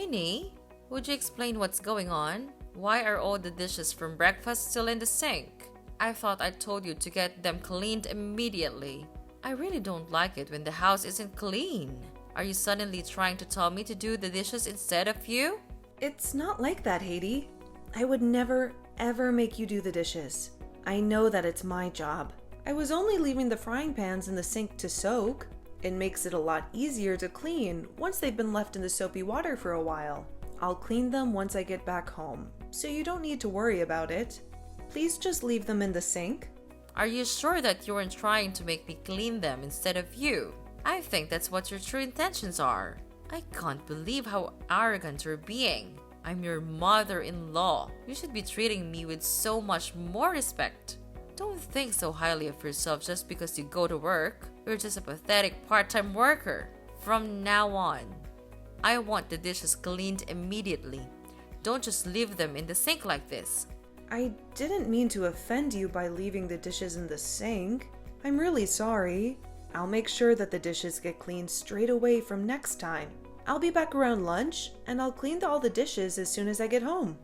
Minnie, would you explain what's going on? Why are all the dishes from breakfast still in the sink? I thought I told you to get them cleaned immediately. I really don't like it when the house isn't clean. Are you suddenly trying to tell me to do the dishes instead of you? It's not like that, Haiti. I would never, ever make you do the dishes. I know that it's my job. I was only leaving the frying pans in the sink to soak. It makes it a lot easier to clean once they've been left in the soapy water for a while. I'll clean them once I get back home, so you don't need to worry about it. Please just leave them in the sink. Are you sure that you weren't trying to make me clean them instead of you? I think that's what your true intentions are. I can't believe how arrogant you're being. I'm your mother-in-law. You should be treating me with so much more respect. Don't think so highly of yourself just because you go to work. You're just a pathetic part-time worker. From now on, I want the dishes cleaned immediately. Don't just leave them in the sink like this. I didn't mean to offend you by leaving the dishes in the sink. I'm really sorry. I'll make sure that the dishes get cleaned straight away from next time. I'll be back around lunch, and I'll clean all the dishes as soon as I get home.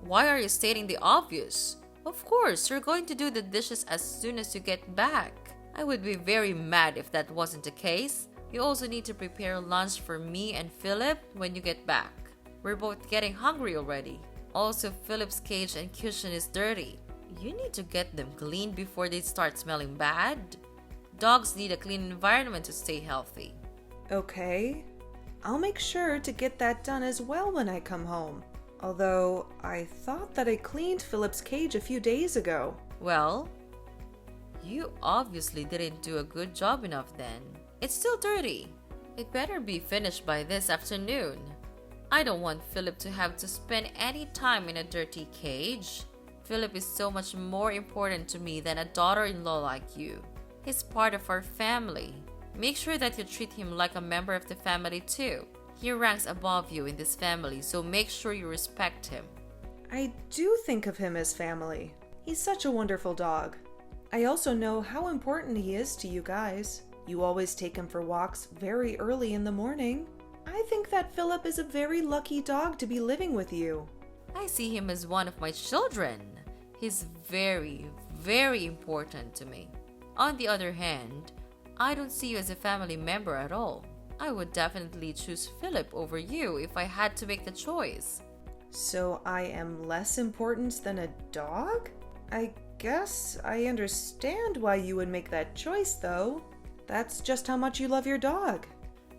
Why are you stating the obvious? Of course, you're going to do the dishes as soon as you get back. I would be very mad if that wasn't the case. You also need to prepare lunch for me and Philip when you get back. We're both getting hungry already. Also, Philip's cage and cushion is dirty. You need to get them cleaned before they start smelling bad. Dogs need a clean environment to stay healthy. Okay. I'll make sure to get that done as well when I come home. Although, I thought that I cleaned Philip's cage a few days ago. Well, you obviously didn't do a good job enough then. It's still dirty. It better be finished by this afternoon. I don't want Philip to have to spend any time in a dirty cage. Philip is so much more important to me than a daughter-in-law like you. He's part of our family. Make sure that you treat him like a member of the family too. He ranks above you in this family, so make sure you respect him. I do think of him as family. He's such a wonderful dog. I also know how important he is to you guys. You always take him for walks very early in the morning. I think that Philip is a very lucky dog to be living with you. I see him as one of my children. He's very, very important to me. On the other hand, I don't see you as a family member at all. I would definitely choose Philip over you if I had to make the choice. So I am less important than a dog? I guess I understand why you would make that choice, though. That's just how much you love your dog.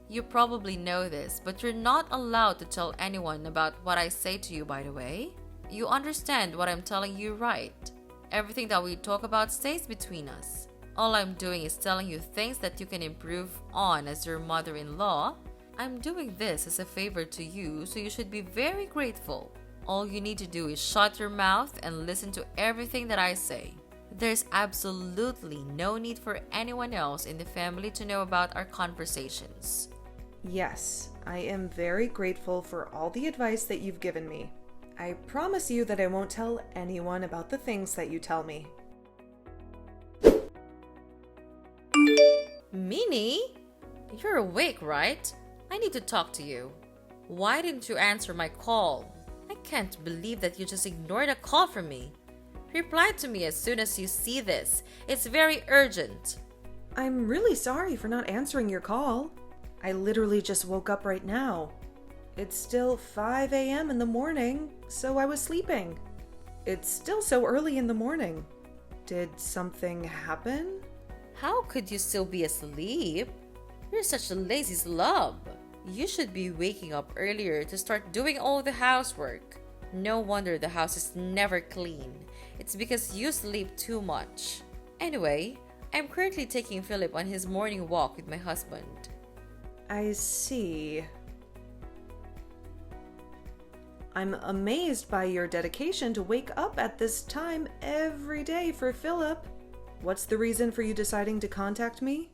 You probably know this, but you're not allowed to tell anyone about what I say to you, by the way. You understand what I'm telling you, right? Everything that we talk about stays between us. All I'm doing is telling you things that you can improve on as your mother-in-law. I'm doing this as a favor to you, so you should be very grateful. All you need to do is shut your mouth and listen to everything that I say. There's absolutely no need for anyone else in the family to know about our conversations. Yes, I am very grateful for all the advice that you've given me. I promise you that I won't tell anyone about the things that you tell me. Minnie? You're awake, right? I need to talk to you. Why didn't you answer my call? I can't believe that you just ignored a call from me. Reply to me as soon as you see this. It's very urgent. I'm really sorry for not answering your call. I literally just woke up right now. It's still 5 a.m. in the morning, so I was sleeping. It's still so early in the morning. Did something happen? How could you still be asleep? You're such a lazy slob. You should be waking up earlier to start doing all the housework. No wonder the house is never clean. It's because you sleep too much. Anyway, I'm currently taking Philip on his morning walk with my husband. I see. I'm amazed by your dedication to wake up at this time every day for Philip. What's the reason for you deciding to contact me?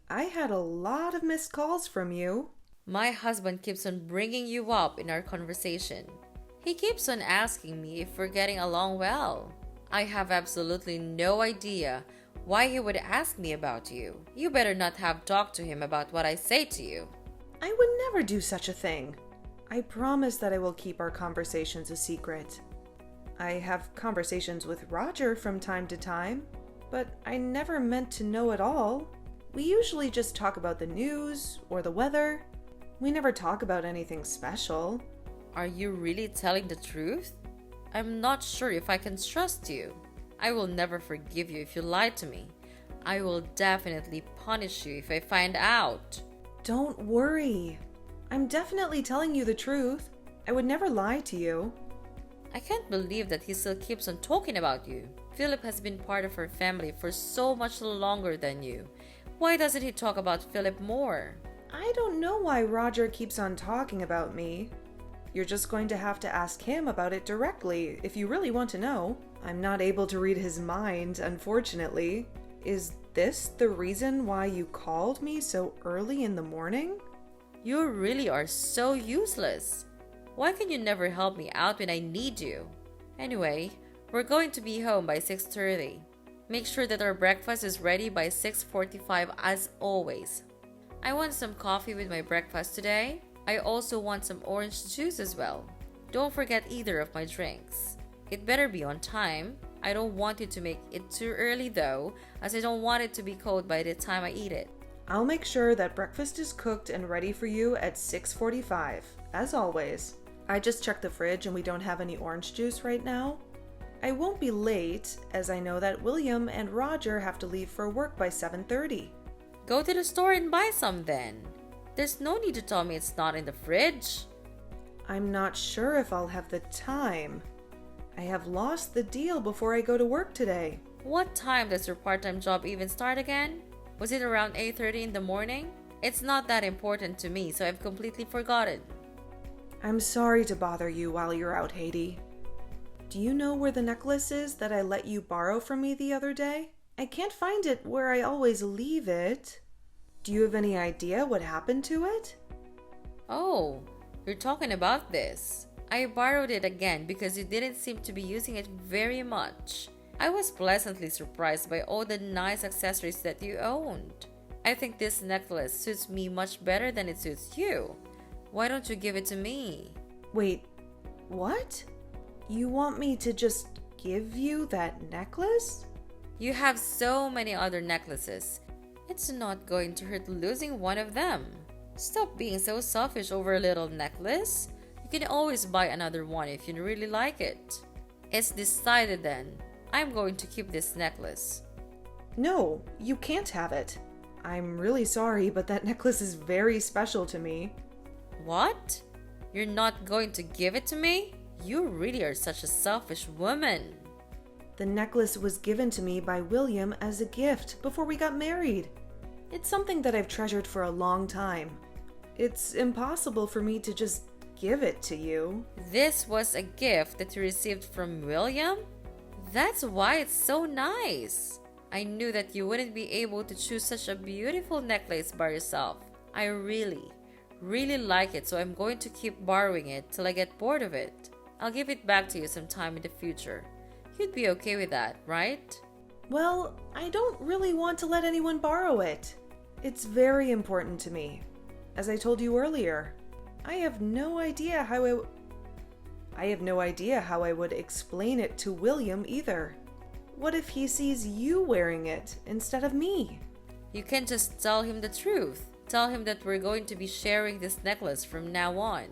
I had a lot of missed calls from you. My husband keeps on bringing you up in our conversation. He keeps on asking me if we're getting along well. I have absolutely no idea why he would ask me about you. You better not have talked to him about what I say to you. I would never do such a thing. I promise that I will keep our conversations a secret. I have conversations with Roger from time to time, but I never meant to know it all. We usually just talk about the news or the weather. We never talk about anything special. Are you really telling the truth? I'm not sure if I can trust you. I will never forgive you if you lied to me. I will definitely punish you if I find out. Don't worry. I'm definitely telling you the truth. I would never lie to you. I can't believe that he still keeps on talking about you. Philip has been part of our family for so much longer than you. Why doesn't he talk about Philip more? I don't know why Roger keeps on talking about me. You're just going to have to ask him about it directly if you really want to know. I'm not able to read his mind, unfortunately. Is this the reason why you called me so early in the morning? You really are so useless. Why can you never help me out when I need you? Anyway, we're going to be home by 6:30. Make sure that our breakfast is ready by 6:45 as always. I want some coffee with my breakfast today. I also want some orange juice as well. Don't forget either of my drinks. It better be on time. I don't want you to make it too early though, as I don't want it to be cold by the time I eat it. I'll make sure that breakfast is cooked and ready for you at 6:45, as always. I just checked the fridge and we don't have any orange juice right now. I won't be late, as I know that William and Roger have to leave for work by 7:30. Go to the store and buy some then. There's no need to tell me it's not in the fridge. I'm not sure if I'll have the time. I have lost the deal before I go to work today. What time does your part-time job even start again? Was it around 8:30 in the morning? It's not that important to me, so I've completely forgotten. I'm sorry to bother you while you're out, Haiti. Do you know where the necklace is that I let you borrow from me the other day? I can't find it where I always leave it. Do you have any idea what happened to it? Oh, you're talking about this. I borrowed it again because you didn't seem to be using it very much. I was pleasantly surprised by all the nice accessories that you owned. I think this necklace suits me much better than it suits you. Why don't you give it to me? Wait, what? You want me to just give you that necklace? You have so many other necklaces. It's not going to hurt losing one of them. Stop being so selfish over a little necklace. You can always buy another one if you really like it. It's decided then. I'm going to keep this necklace. No, you can't have it. I'm really sorry, but that necklace is very special to me. What? You're not going to give it to me? You really are such a selfish woman. The necklace was given to me by William as a gift before we got married. It's something that I've treasured for a long time. It's impossible for me to just give it to you. This was a gift that you received from William? That's why it's so nice. I knew that you wouldn't be able to choose such a beautiful necklace by yourself. I really like it, so I'm going to keep borrowing it till I get bored of it. I'll give it back to you sometime in the future. You'd be okay with that, right? Well, I don't really want to let anyone borrow it. It's very important to me. As I told you earlier, I have no idea how I would explain it to William either. What if he sees you wearing it instead of me? You can just tell him the truth. Tell him that we're going to be sharing this necklace from now on.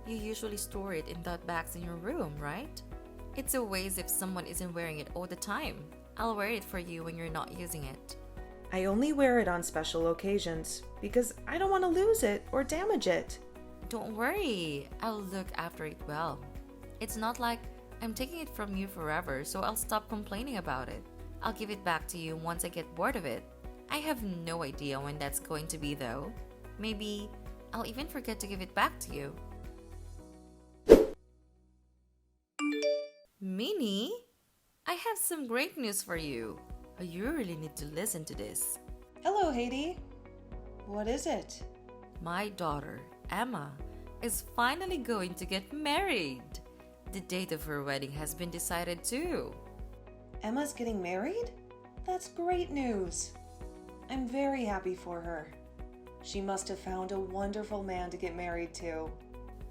You usually store it in that bags in your room, right? It's a waste if someone isn't wearing it all the time. I'll wear it for you when you're not using it. I only wear it on special occasions because I don't want to lose it or damage it. Don't worry, I'll look after it well. It's not like I'm taking it from you forever, so I'll stop complaining about it. I'll give it back to you once I get bored of it. I have no idea when that's going to be though. Maybe I'll even forget to give it back to you. Minnie, I have some great news for you. You really need to listen to this. Hello, Haiti. What is it? My daughter, Emma, is finally going to get married. The date of her wedding has been decided too. Emma's getting married? That's great news. I'm very happy for her. She must have found a wonderful man to get married to.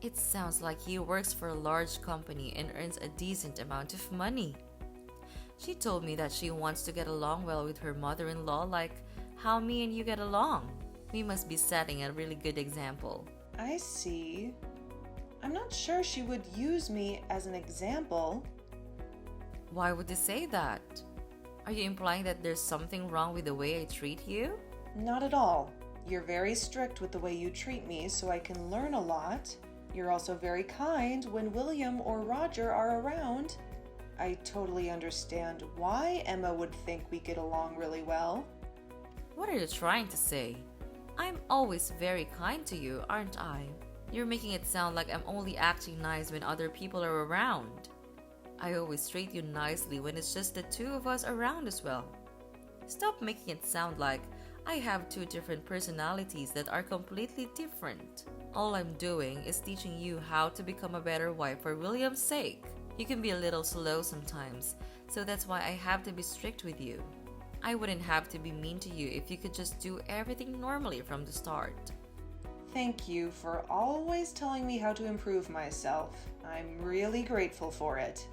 It sounds like he works for a large company and earns a decent amount of money. She told me that she wants to get along well with her mother-in-law like how me and you get along. We must be setting a really good example. I see. I'm not sure she would use me as an example. Why would you say that? Are you implying that there's something wrong with the way I treat you? Not at all. You're very strict with the way you treat me, so I can learn a lot. You're also very kind when William or Roger are around. I totally understand why Emma would think we get along really well. What are you trying to say? I'm always very kind to you, aren't I? You're making it sound like I'm only acting nice when other people are around. I always treat you nicely when it's just the two of us around as well. Stop making it sound like I have two different personalities that are completely different. All I'm doing is teaching you how to become a better wife for William's sake. You can be a little slow sometimes, so that's why I have to be strict with you. I wouldn't have to be mean to you if you could just do everything normally from the start. Thank you for always telling me how to improve myself. I'm really grateful for it.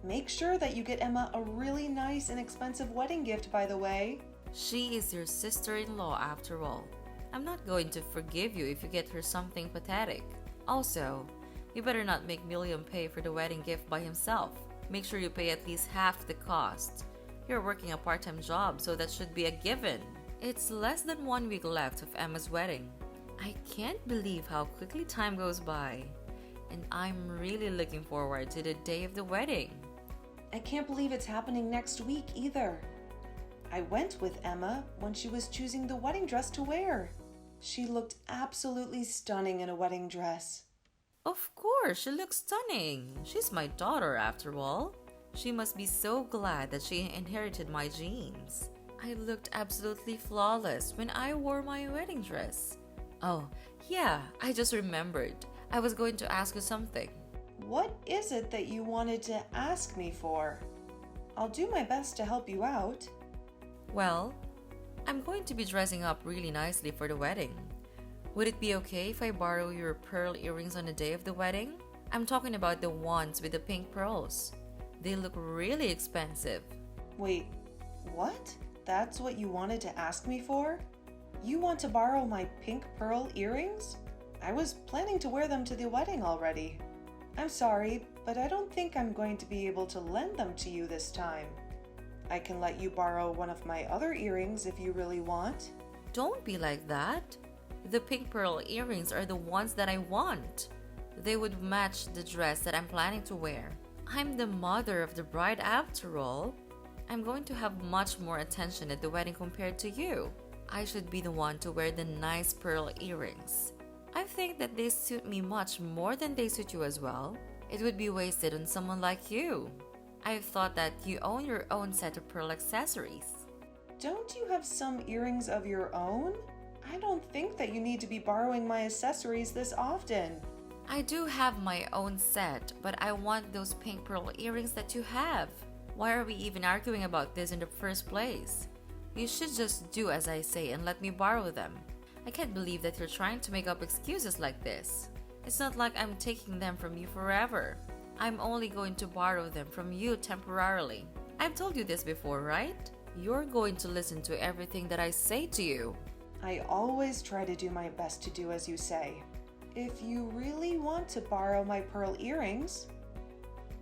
Make sure that you get Emma a really nice and expensive wedding gift, by the way. She is your sister-in-law after all. I'm not going to forgive you if you get her something pathetic. Also, you better not make William pay for the wedding gift by himself. Make sure you pay at least half the cost. You're working a part-time job, so that should be a given. It's less than 1 week left of Emma's wedding. I can't believe how quickly time goes by. And I'm really looking forward to the day of the wedding. I can't believe it's happening next week either. I went with Emma when she was choosing the wedding dress to wear. She looked absolutely stunning in a wedding dress. Of course, she looks stunning. She's my daughter after all. She must be so glad that she inherited my genes. I looked absolutely flawless when I wore my wedding dress. Oh, yeah, I just remembered. I was going to ask you something. What is it that you wanted to ask me for? I'll do my best to help you out. Well, I'm going to be dressing up really nicely for the wedding. Would it be okay if I borrow your pearl earrings on the day of the wedding? I'm talking about the ones with the pink pearls. They look really expensive. Wait, what? That's what you wanted to ask me for? You want to borrow my pink pearl earrings? I was planning to wear them to the wedding already. I'm sorry, but I don't think I'm going to be able to lend them to you this time. I can let you borrow one of my other earrings if you really want. Don't be like that. The pink pearl earrings are the ones that I want. They would match the dress that I'm planning to wear. I'm the mother of the bride after all. I'm going to have much more attention at the wedding compared to you. I should be the one to wear the nice pearl earrings. I think that they suit me much more than they suit you as well. It would be wasted on someone like you. I've thought that you own your own set of pearl accessories. Don't you have some earrings of your own? I don't think that you need to be borrowing my accessories this often. I do have my own set, but I want those pink pearl earrings that you have. Why are we even arguing about this in the first place? You should just do as I say and let me borrow them. I can't believe that you're trying to make up excuses like this. It's not like I'm taking them from you forever. I'm only going to borrow them from you temporarily. I've told you this before, right? You're going to listen to everything that I say to you. I always try to do my best to do as you say. If you really want to borrow my pearl earrings,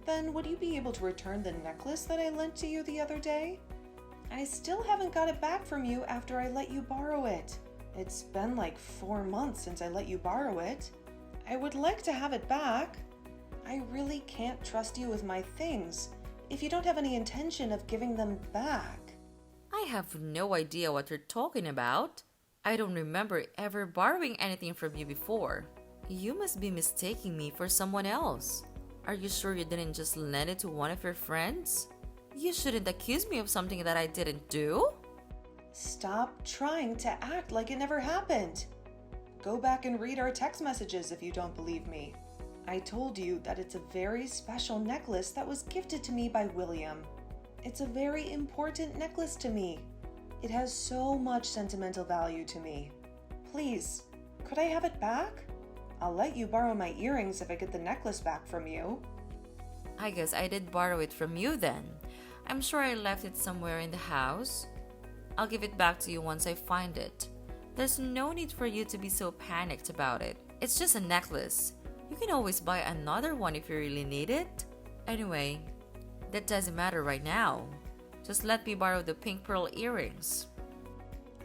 then would you be able to return the necklace that I lent to you the other day? I still haven't got it back from you after I let you borrow it. It's been like 4 months since I let you borrow it. I would like to have it back. I really can't trust you with my things if you don't have any intention of giving them back. I have no idea what you're talking about. I don't remember ever borrowing anything from you before. You must be mistaking me for someone else. Are you sure you didn't just lend it to one of your friends? You shouldn't accuse me of something that I didn't do. Stop trying to act like it never happened. Go back and read our text messages if you don't believe me. I told you that it's a very special necklace that was gifted to me by William. It's a very important necklace to me. It has so much sentimental value to me. Please, could I have it back? I'll let you borrow my earrings if I get the necklace back from you. I guess I did borrow it from you then. I'm sure I left it somewhere in the house. I'll give it back to you once I find it. There's no need for you to be so panicked about it. It's just a necklace. You can always buy another one if you really need it. Anyway, that doesn't matter right now. Just let me borrow the pink pearl earrings.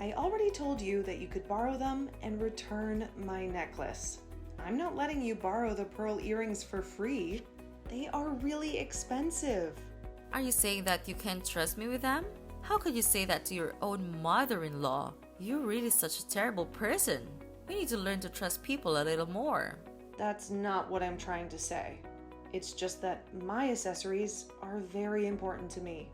I already told you that you could borrow them and return my necklace. I'm not letting you borrow the pearl earrings for free. They are really expensive. Are you saying that you can't trust me with them? How could you say that to your own mother-in-law? You're really such a terrible person. We need to learn to trust people a little more. That's not what I'm trying to say. It's just that my accessories are very important to me.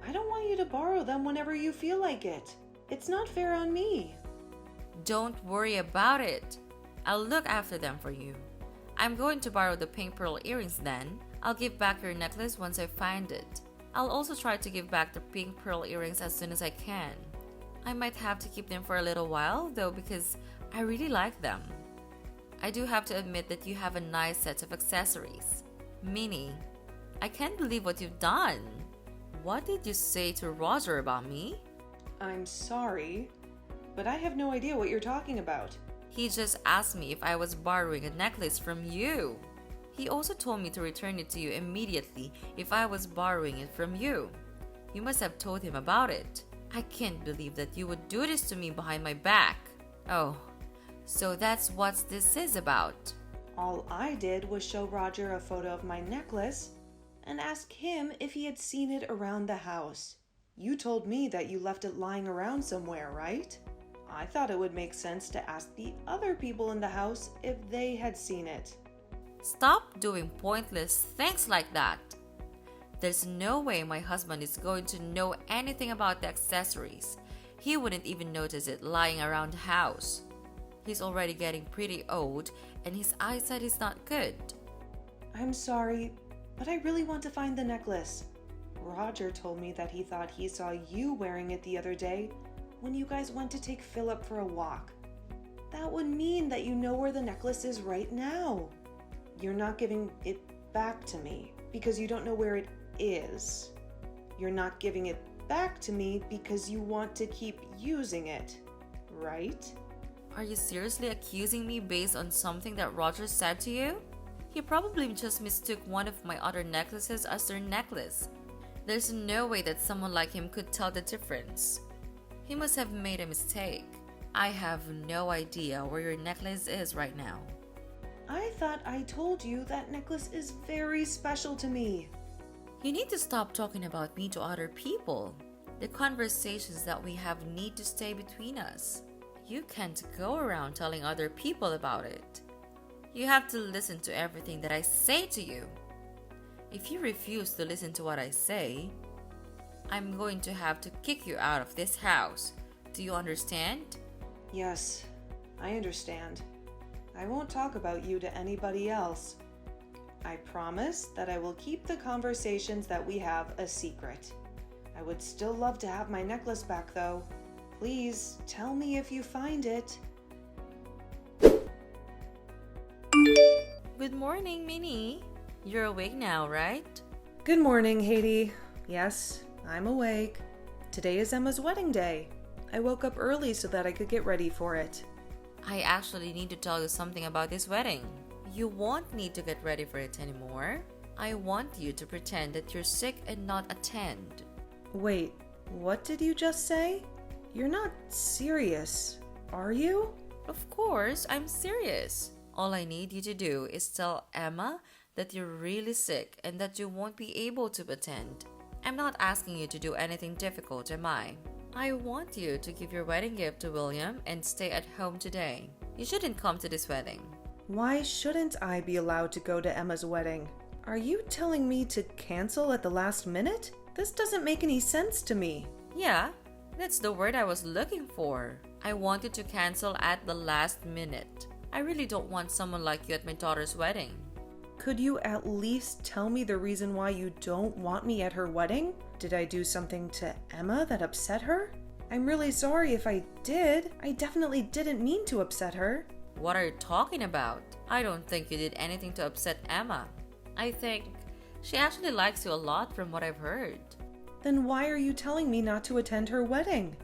I don't want you to borrow them whenever you feel like it. It's not fair on me. Don't worry about it. I'll look after them for you. I'm going to borrow the pink pearl earrings then. I'll give back your necklace once I find it. I'll also try to give back the pink pearl earrings as soon as I can. I might have to keep them for a little while though because I really like them. I do have to admit that you have a nice set of accessories. Minnie, I can't believe what you've done. What did you say to Roger about me? I'm sorry, but I have no idea what you're talking about. He just asked me if I was borrowing a necklace from you. He also told me to return it to you immediately if I was borrowing it from you. You must have told him about it. I can't believe that you would do this to me behind my back. Oh, so that's what this is about. All I did was show Roger a photo of my necklace and ask him if he had seen it around the house. You told me that you left it lying around somewhere, right? I thought it would make sense to ask the other people in the house if they had seen it. Stop doing pointless things like that. There's no way my husband is going to know anything about the accessories. He wouldn't even notice it lying around the house. He's already getting pretty old and his eyesight is not good. I'm sorry, but I really want to find the necklace. Roger told me that he thought he saw you wearing it the other day when you guys went to take Philip for a walk. That would mean that you know where the necklace is right now. You're not giving it back to me because you don't know where it is. You're not giving it back to me because you want to keep using it, right? Are you seriously accusing me based on something that Roger said to you? He probably just mistook one of my other necklaces as their necklace. There's no way that someone like him could tell the difference. He must have made a mistake. I have no idea where your necklace is right now. I thought I told you that necklace is very special to me. You need to stop talking about me to other people. The conversations that we have need to stay between us. You can't go around telling other people about it. You have to listen to everything that I say to you. If you refuse to listen to what I say, I'm going to have to kick you out of this house. Do you understand? Yes, I understand. I won't talk about you to anybody else. I promise that I will keep the conversations that we have a secret. I would still love to have my necklace back though. Please tell me if you find it. Good morning, Minnie. You're awake now, right? Good morning, Haiti. Yes, I'm awake. Today is Emma's wedding day. I woke up early so that I could get ready for it. I actually need to tell you something about this wedding. You won't need to get ready for it anymore. I want you to pretend that you're sick and not attend. Wait, what did you just say? You're not serious, are you? Of course, I'm serious. All I need you to do is tell Emma that you're really sick and that you won't be able to attend. I'm not asking you to do anything difficult, am I? I want you to give your wedding gift to William and stay at home today. You shouldn't come to this wedding. Why shouldn't I be allowed to go to Emma's wedding? Are you telling me to cancel at the last minute? This doesn't make any sense to me. Yeah, that's the word I was looking for. I want you to cancel at the last minute. I really don't want someone like you at my daughter's wedding. Could you at least tell me the reason why you don't want me at her wedding? Did I do something to Emma that upset her? I'm really sorry if I did. I definitely didn't mean to upset her. What are you talking about? I don't think you did anything to upset Emma. I think she actually likes you a lot from what I've heard. Then why are you telling me not to attend her wedding?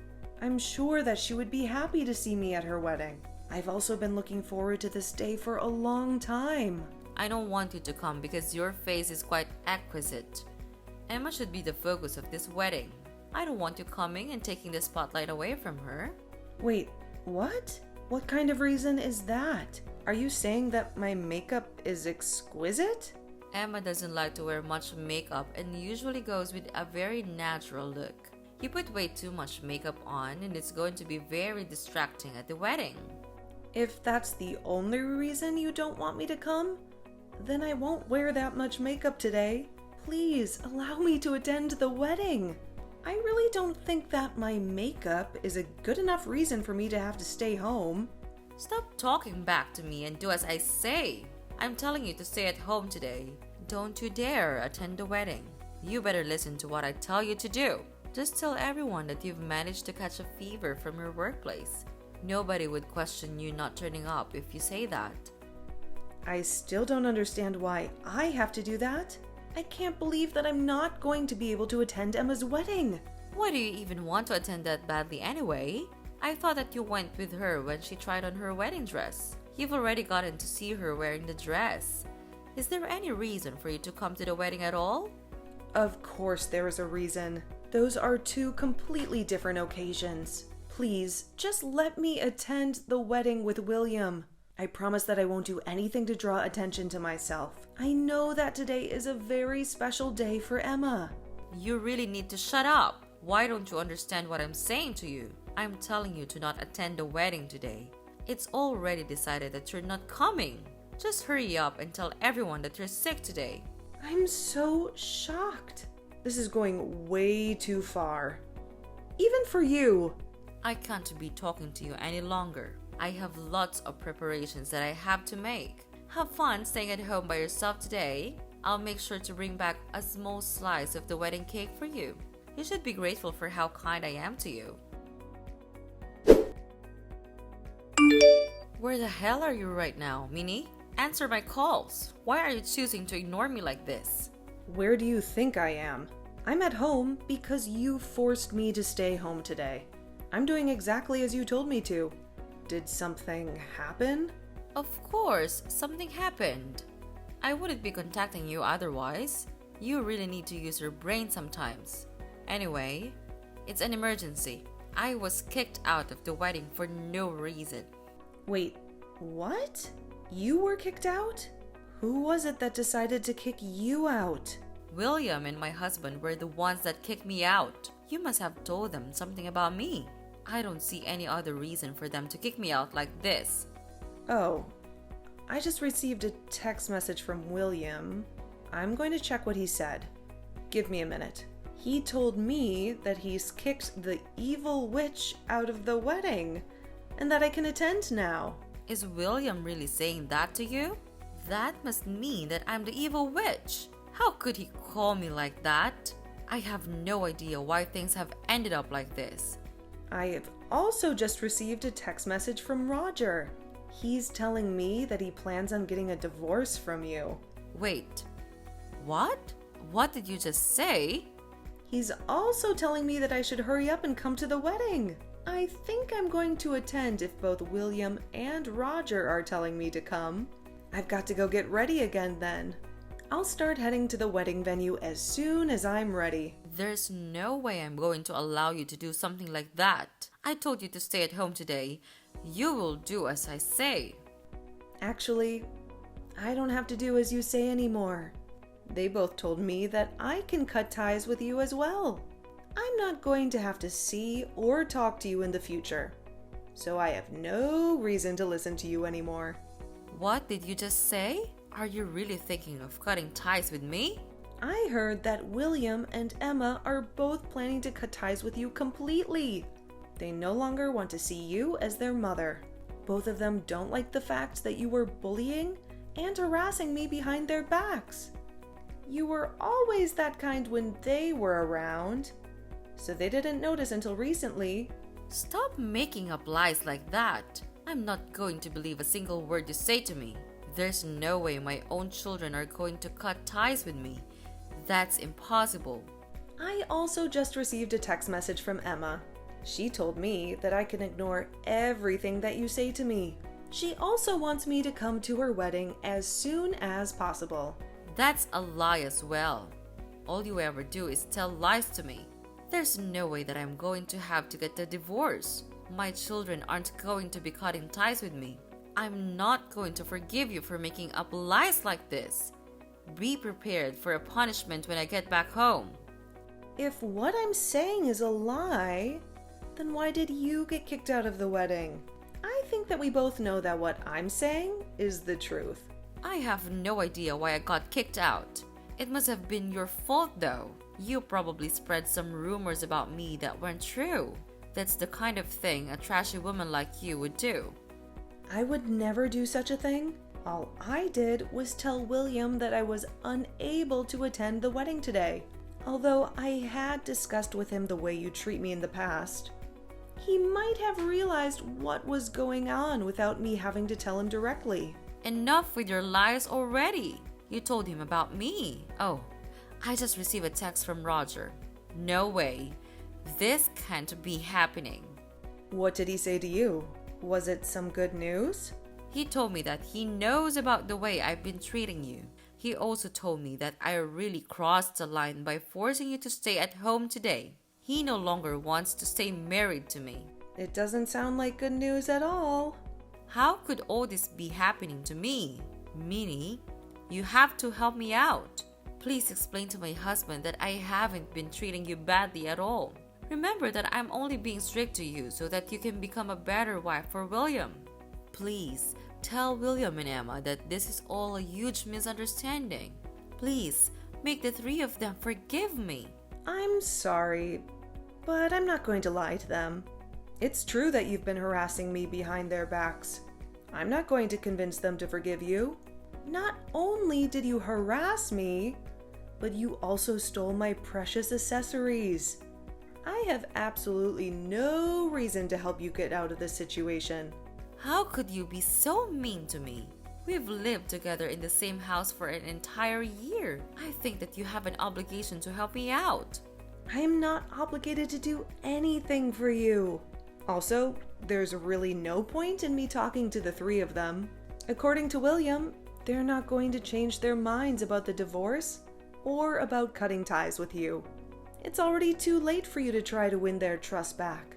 I'm sure that she would be happy to see me at her wedding. I've also been looking forward to this day for a long time. I don't want you to come because your face is quite exquisite. Emma should be the focus of this wedding. I don't want you coming and taking the spotlight away from her. Wait, what? What kind of reason is that? Are you saying that my makeup is exquisite? Emma doesn't like to wear much makeup and usually goes with a very natural look. You put way too much makeup on and it's going to be very distracting at the wedding. If that's the only reason you don't want me to come, then I won't wear that much makeup today. Please allow me to attend the wedding. I really don't think that my makeup is a good enough reason for me to have to stay home. Stop talking back to me and do as I say. I'm telling you to stay at home today. Don't you dare attend the wedding. You better listen to what I tell you to do. Just tell everyone that you've managed to catch a fever from your workplace. Nobody would question you not turning up if you say that. I still don't understand why I have to do that. I can't believe that I'm not going to be able to attend Emma's wedding. Why do you even want to attend that badly anyway? I thought that you went with her when she tried on her wedding dress. You've already gotten to see her wearing the dress. Is there any reason for you to come to the wedding at all? Of course there is a reason. Those are two completely different occasions. Please, just let me attend the wedding with William. I promise that I won't do anything to draw attention to myself. I know that today is a very special day for Emma. You really need to shut up. Why don't you understand what I'm saying to you? I'm telling you to not attend the wedding today. It's already decided that you're not coming. Just hurry up and tell everyone that you're sick today. I'm so shocked. This is going way too far. Even for you. I can't be talking to you any longer. I have lots of preparations that I have to make. Have fun staying at home by yourself today. I'll make sure to bring back a small slice of the wedding cake for you. You should be grateful for how kind I am to you. Where the hell are you right now, Minnie? Answer my calls. Why are you choosing to ignore me like this? Where do you think I am? I'm at home because you forced me to stay home today. I'm doing exactly as you told me to. Did something happen? Of course, something happened. I wouldn't be contacting you otherwise. You really need to use your brain sometimes. Anyway, it's an emergency. I was kicked out of the wedding for no reason. Wait, what? You were kicked out? Who was it that decided to kick you out? William and my husband were the ones that kicked me out. You must have told them something about me. I don't see any other reason for them to kick me out like this. Oh, I just received a text message from William. I'm going to check what he said. Give me a minute. He told me that he's kicked the evil witch out of the wedding and that I can attend now. Is William really saying that to you? That must mean that I'm the evil witch. How could he call me like that? I have no idea why things have ended up like this. I have also just received a text message from Roger. He's telling me that he plans on getting a divorce from you. Wait, what? What did you just say? He's also telling me that I should hurry up and come to the wedding. I think I'm going to attend if both William and Roger are telling me to come. I've got to go get ready again then. I'll start heading to the wedding venue as soon as I'm ready. There's no way I'm going to allow you to do something like that. I told you to stay at home today. You will do as I say. Actually, I don't have to do as you say anymore. They both told me that I can cut ties with you as well. I'm not going to have to see or talk to you in the future. So I have no reason to listen to you anymore. What did you just say? Are you really thinking of cutting ties with me? I heard that William and Emma are both planning to cut ties with you completely. They no longer want to see you as their mother. Both of them don't like the fact that you were bullying and harassing me behind their backs. You were always that kind when they were around, so they didn't notice until recently. Stop making up lies like that. I'm not going to believe a single word you say to me. There's no way my own children are going to cut ties with me. That's impossible. I also just received a text message from Emma. She told me that I can ignore everything that you say to me. She also wants me to come to her wedding as soon as possible. That's a lie as well. All you ever do is tell lies to me. There's no way that I'm going to have to get a divorce. My children aren't going to be cutting ties with me. I'm not going to forgive you for making up lies like this. Be prepared for a punishment when I get back home. If what I'm saying is a lie, then why did you get kicked out of the wedding? I think that we both know that what I'm saying is the truth. I have no idea why I got kicked out. It must have been your fault though. You probably spread some rumors about me that weren't true. That's the kind of thing a trashy woman like you would do. I would never do such a thing. All I did was tell William that I was unable to attend the wedding today. Although I had discussed with him the way you treat me in the past. He might have realized what was going on without me having to tell him directly. Enough with your lies already. You told him about me. Oh, I just received a text from Roger. No way. This can't be happening. What did he say to you? Was it some good news? He told me that he knows about the way I've been treating you. He also told me that I really crossed the line by forcing you to stay at home today. He no longer wants to stay married to me. It doesn't sound like good news at all. How could all this be happening to me? Minnie, you have to help me out. Please explain to my husband that I haven't been treating you badly at all. Remember that I'm only being strict to you so that you can become a better wife for William. Please, tell William and Emma that this is all a huge misunderstanding. Please, make the three of them forgive me. I'm sorry, but I'm not going to lie to them. It's true that you've been harassing me behind their backs. I'm not going to convince them to forgive you. Not only did you harass me, but you also stole my precious accessories. I have absolutely no reason to help you get out of this situation. How could you be so mean to me? We've lived together in the same house for an entire year. I think that you have an obligation to help me out. I am not obligated to do anything for you. Also, there's really no point in me talking to the three of them. According to William, they're not going to change their minds about the divorce or about cutting ties with you. It's already too late for you to try to win their trust back.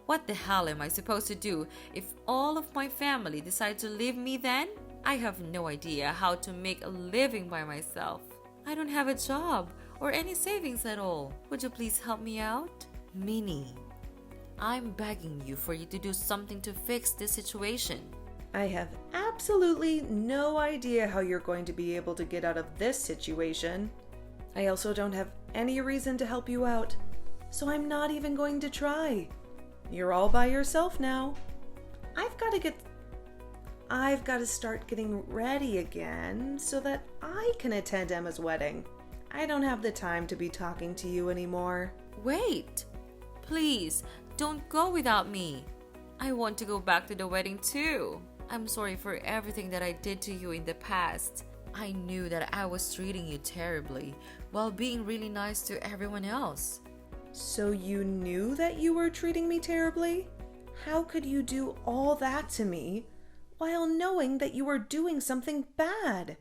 What the hell am I supposed to do if all of my family decide to leave me then? I have no idea how to make a living by myself. I don't have a job or any savings at all. Would you please help me out? Minnie, I'm begging you for you to do something to fix this situation. I have absolutely no idea how you're going to be able to get out of this situation. I also don't have any reason to help you out, so I'm not even going to try. You're all by yourself now. I've got to start getting ready again so that I can attend Emma's wedding. I don't have the time to be talking to you anymore. Wait, please don't go without me. I want to go back to the wedding too. I'm sorry for everything that I did to you in the past. I knew that I was treating you terribly while being really nice to everyone else. So you knew that you were treating me terribly? How could you do all that to me while knowing that you were doing something bad?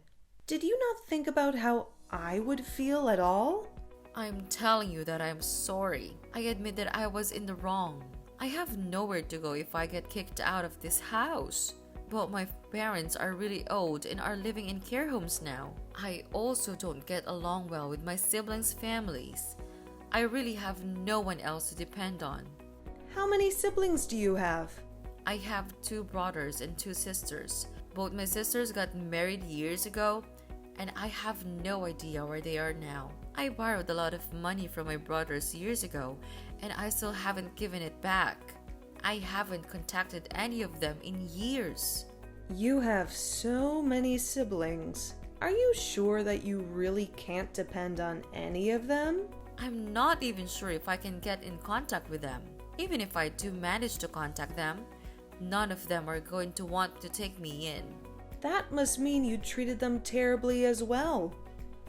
Did you not think about how I would feel at all? I'm telling you that I'm sorry. I admit that I was in the wrong. I have nowhere to go if I get kicked out of this house. But my parents are really old and are living in care homes now. I also don't get along well with my siblings' families. I really have no one else to depend on. How many siblings do you have? I have 2 brothers and 2 sisters. Both my sisters got married years ago, and I have no idea where they are now. I borrowed a lot of money from my brothers years ago, and I still haven't given it back. I haven't contacted any of them in years. You have so many siblings. Are you sure that you really can't depend on any of them? I'm not even sure if I can get in contact with them. Even if I do manage to contact them, None of them are going to want to take me in. That must mean you treated them terribly as well,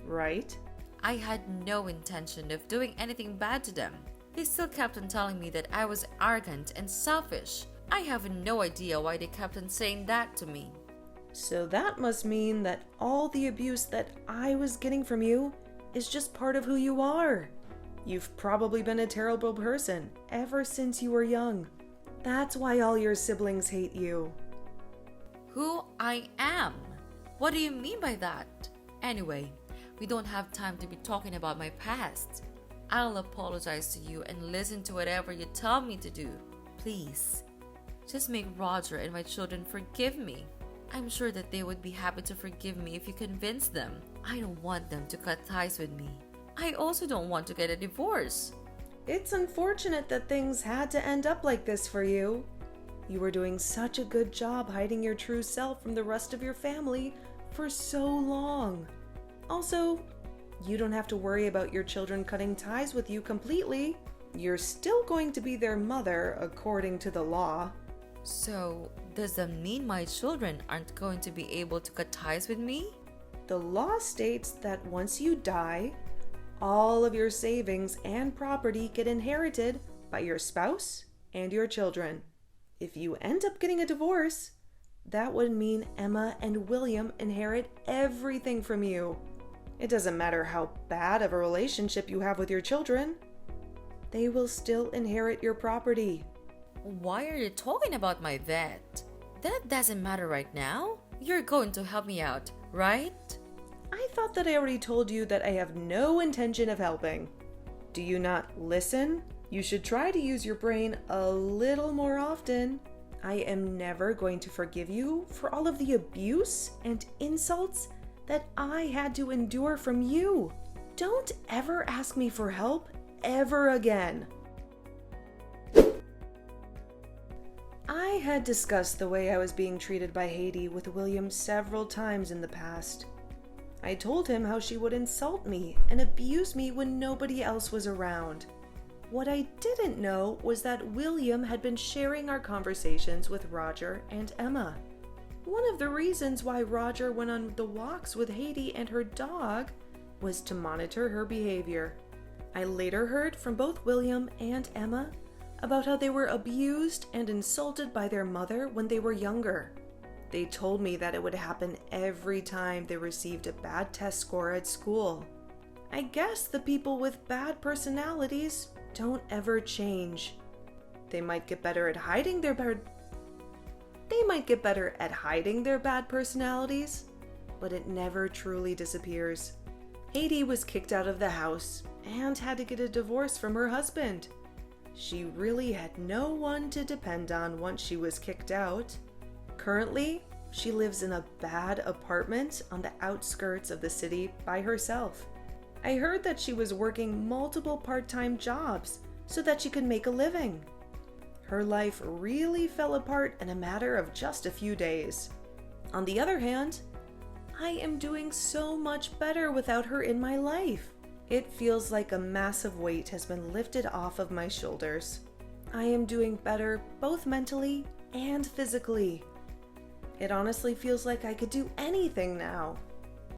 right? I had no intention of doing anything bad to them. They still kept on telling me that I was arrogant and selfish. I have no idea why they kept on saying that to me. So that must mean that all the abuse that I was getting from you is just part of who you are. You've probably been a terrible person ever since you were young. That's why all your siblings hate you. Who I am? What do you mean by that? Anyway, we don't have time to be talking about my past. I'll apologize to you and listen to whatever you tell me to do. Please, just make Roger and my children forgive me. I'm sure that they would be happy to forgive me if you convince them. I don't want them to cut ties with me. I also don't want to get a divorce. It's unfortunate that things had to end up like this for you. You were doing such a good job hiding your true self from the rest of your family for so long. Also, you don't have to worry about your children cutting ties with you completely. You're still going to be their mother according to the law. So, does that mean my children aren't going to be able to cut ties with me? The law states that once you die, all of your savings and property get inherited by your spouse and your children. If you end up getting a divorce, that would mean Emma and William inherit everything from you. It doesn't matter how bad of a relationship you have with your children. They will still inherit your property. Why are you talking about my vet? That doesn't matter right now. You're going to help me out, right? I thought that I already told you that I have no intention of helping. Do you not listen? You should try to use your brain a little more often. I am never going to forgive you for all of the abuse and insults that I had to endure from you. Don't ever ask me for help ever again. I had discussed the way I was being treated by Haiti with William several times in the past. I told him how she would insult me and abuse me when nobody else was around. What I didn't know was that William had been sharing our conversations with Roger and Emma. One of the reasons why Roger went on the walks with Haiti and her dog was to monitor her behavior. I later heard from both William and Emma about how they were abused and insulted by their mother when they were younger. They told me that it would happen every time they received a bad test score at school. I guess the people with bad personalities don't ever change. They might get better at hiding their bad personalities, but it never truly disappears. Haiti was kicked out of the house and had to get a divorce from her husband. She really had no one to depend on once she was kicked out. Currently, she lives in a bad apartment on the outskirts of the city by herself. I heard that she was working multiple part-time jobs so that she could make a living. Her life really fell apart in a matter of just a few days. On the other hand, I am doing so much better without her in my life. It feels like a massive weight has been lifted off of my shoulders. I am doing better both mentally and physically. It honestly feels like I could do anything now.